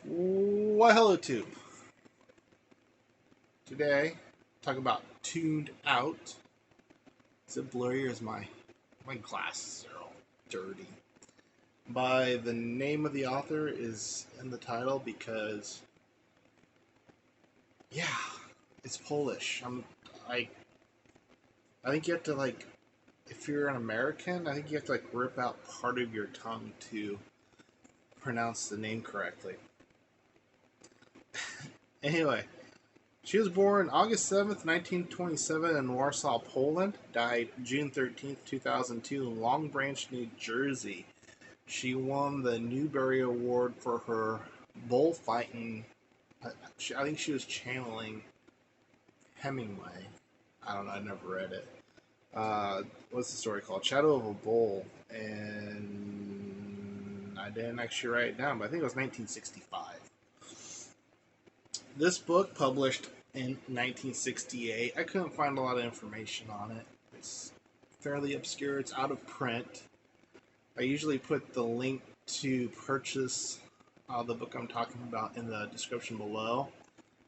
Why hello tube. Today, talk about Tuned Out. Is it blurry or is my glasses are all dirty? By the name of the author is in the title because yeah, it's Polish. I I think you have to if you're an American, I think you have to rip out part of your tongue to pronounce the name correctly. Anyway, she was born August 7th, 1927 in Warsaw, Poland. Died June 13th, 2002 in Long Branch, New Jersey. She won the Newbery Award for her bullfighting. I think she was channeling Hemingway. I don't know, I never read it. What's the story called? Shadow of a Bull. And I didn't actually write it down, but I think it was 1965. This book, published in 1968, I couldn't find a lot of information on it. It's fairly obscure. It's out of print. I usually put the link to purchase the book I'm talking about in the description below.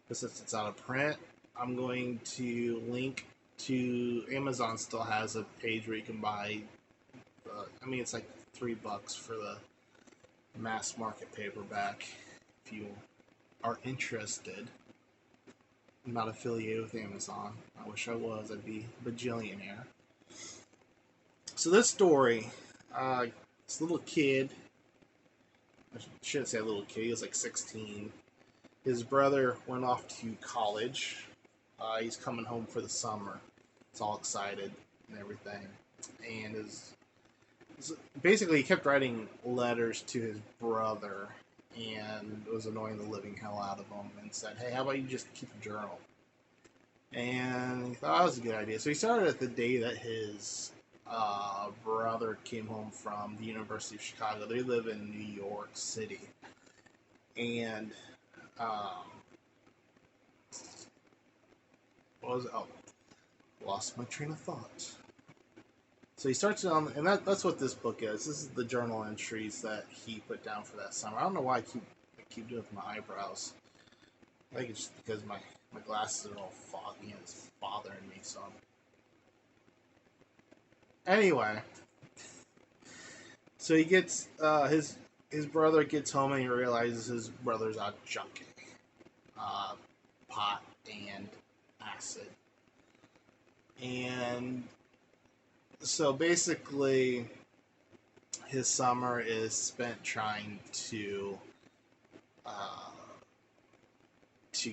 But since it's out of print, I'm going to link to Amazon. Still has a page where you can buy. It's like $3 for the mass market paperback if you are interested. I'm not affiliated with Amazon. I wish I was. I'd be a bajillionaire. So this story, this little kid, I shouldn't say a little kid, he was like 16. His brother went off to college. He's coming home for the summer. He's all excited and everything. And basically he kept writing letters to his brother, and it was annoying the living hell out of him, and said, hey, how about you just keep a journal? And he thought that was a good idea. So he started at the day that his brother came home from the University of Chicago. They live in New York City. And what was it? Oh, lost my train of thought. So he starts it on, and that's what this book is. This is the journal entries that he put down for that summer. I don't know why I keep doing it with my eyebrows. I think it's just because my glasses are all foggy and it's bothering me. So anyway, so he gets his brother gets home and he realizes his brother's out junking pot and acid, and so basically his summer is spent trying to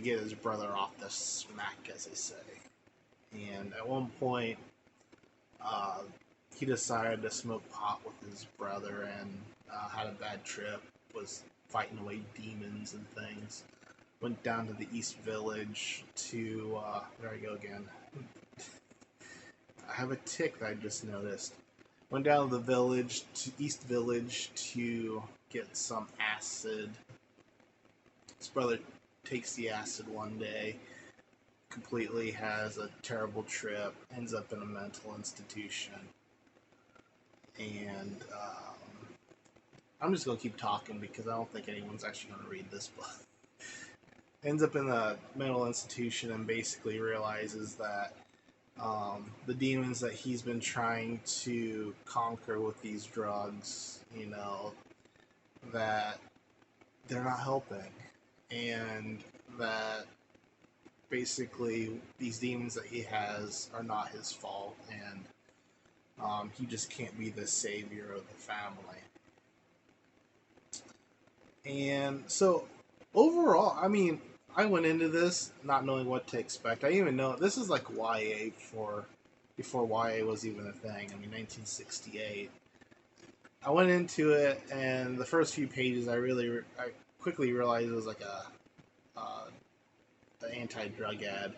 get his brother off the smack, as they say. And at one point, he decided to smoke pot with his brother and had a bad trip, was fighting away demons and things. Went down to the East Village to, there I go again. I have a tick that I just noticed. Went down to the East Village to get some acid. His brother takes the acid one day, completely has a terrible trip, ends up in a mental institution. And I'm just going to keep talking because I don't think anyone's actually going to read this book. Ends up in a mental institution and basically realizes that the demons that he's been trying to conquer with these drugs, that they're not helping. And that basically these demons that he has are not his fault, and he just can't be the savior of the family. And so overall, I went into this not knowing what to expect. I didn't even know this is like YA before YA was even a thing. 1968. I went into it, and the first few pages, I quickly realized it was like an anti-drug ad.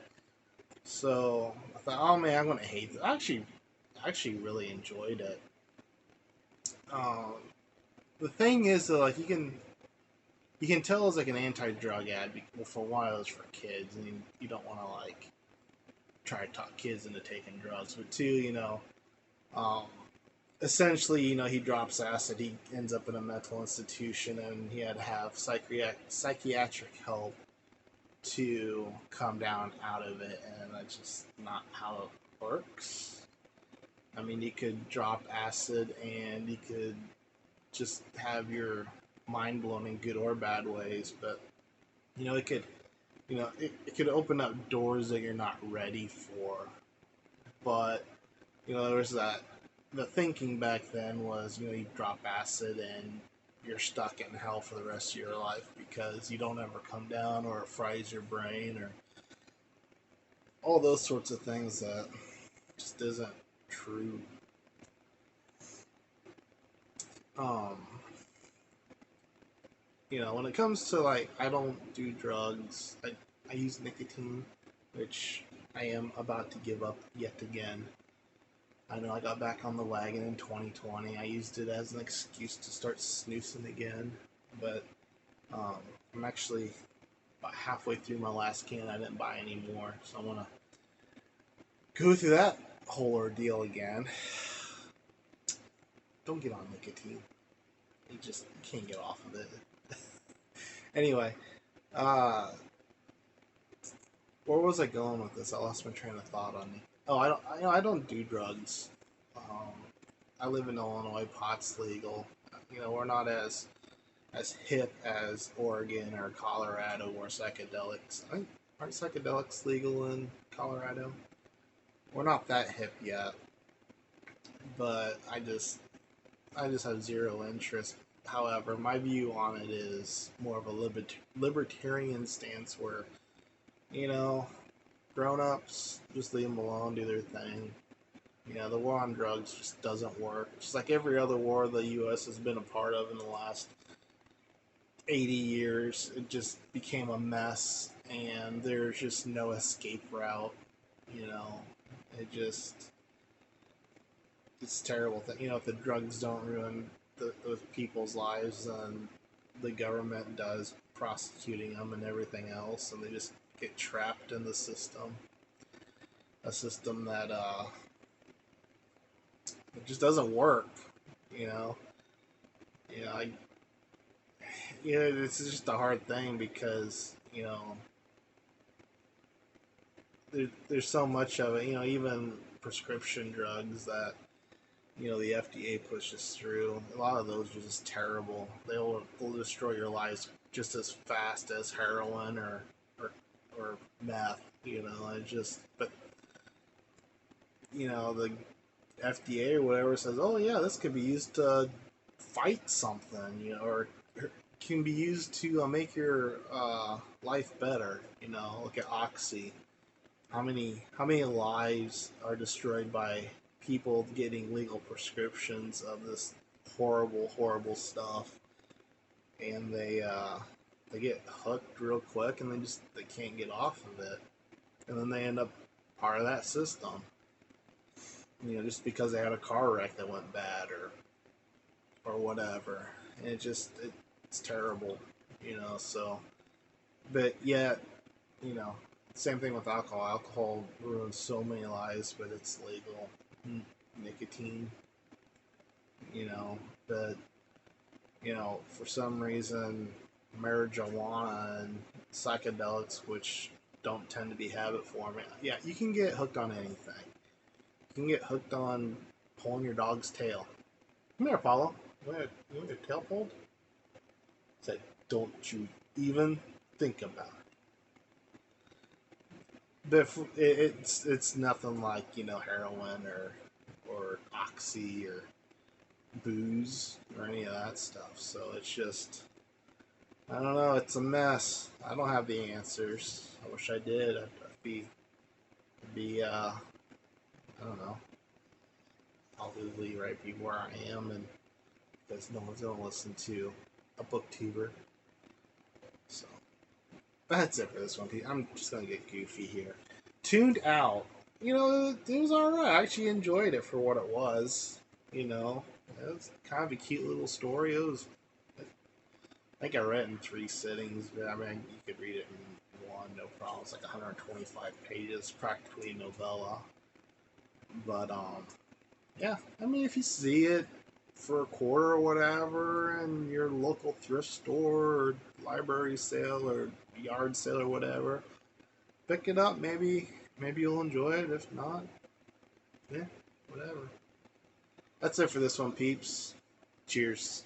So I thought, oh man, I'm gonna hate this. I actually really enjoyed it. The thing is that you can tell it's like an anti-drug ad. Well, for one, it was for kids, and you don't want to try to talk kids into taking drugs. But two, essentially, you know, he drops acid, he ends up in a mental institution, and he had to have psychiatric help to come down out of it, and that's just not how it works. I mean, you could drop acid and you could just have your mind blown in good or bad ways, but you know, it could open up doors that you're not ready for. But you know, there was that the thinking back then was, you know, you drop acid and you're stuck in hell for the rest of your life because you don't ever come down, or it fries your brain, or all those sorts of things that just isn't true. Um, you know, when it comes to like, I don't do drugs. I use nicotine, which I am about to give up yet again. I know I got back on the wagon in 2020. I used it as an excuse to start snoozing again, but um, I'm actually about halfway through my last can. I didn't buy any more, so I want to go through that whole ordeal again. Don't get on nicotine. You just can't get off of it. Anyway, uh, where was I going with this? I lost my train of thought on it. Oh, I don't do drugs. Um, I live in Illinois. Pot's legal. You know, we're not as hip as Oregon or Colorado or psychedelics. Aren't psychedelics legal in Colorado? We're not that hip yet, but I just have zero interest. However, my view on it is more of a libertarian stance where, you know, grown-ups, just leave them alone, do their thing. You know, the war on drugs just doesn't work. Just like every other war the U.S. has been a part of in the last 80 years, it just became a mess, and there's just no escape route. You know, it just, it's terrible. That, you know, if the drugs don't ruin those people's lives, then the government does, prosecuting them and everything else, and they just get trapped in the system. A system that it just doesn't work. You know, I you know, this is just a hard thing because, you know, there's so much of it. You know, even prescription drugs that, you know, the FDA pushes through. A lot of those are just terrible. They'll destroy your lives just as fast as heroin or or meth. You know, it just, but you know, the FDA or whatever says, oh yeah, this could be used to fight something, you know, or can be used to make your life better. You know, look at Oxy. How many lives are destroyed by people getting legal prescriptions of this horrible stuff, and they get hooked real quick, and they can't get off of it, and then they end up part of that system. You know, just because they had a car wreck that went bad, or whatever, and it's terrible. You know, so, but yet, you know, same thing with alcohol. Alcohol ruins so many lives, but it's legal. Nicotine, you know, but you know, for some reason, marijuana and psychedelics, which don't tend to be habit forming. Yeah, you can get hooked on anything. You can get hooked on pulling your dog's tail. Come here, Apollo. You want your tail pulled? Said, don't you even think about it. But it's nothing like, you know, heroin or oxy or booze or any of that stuff. So it's just, I don't know. It's a mess. I don't have the answers. I wish I did. I'd be I don't know. I'll literally right be where I am, and because no one's gonna listen to a booktuber. So that's it for this one. I'm just gonna get goofy here. Tuned Out. You know, it was alright. I actually enjoyed it for what it was. You know, it was kind of a cute little story. I think I read it in 3 sittings, but I mean, you could read it in one, no problem. It's like 125 pages, practically a novella. But Yeah, I mean, if you see it for a quarter or whatever in your local thrift store or library sale or yard sale or whatever, pick it up. Maybe you'll enjoy it. If not, yeah, whatever. That's it for this one, peeps. Cheers.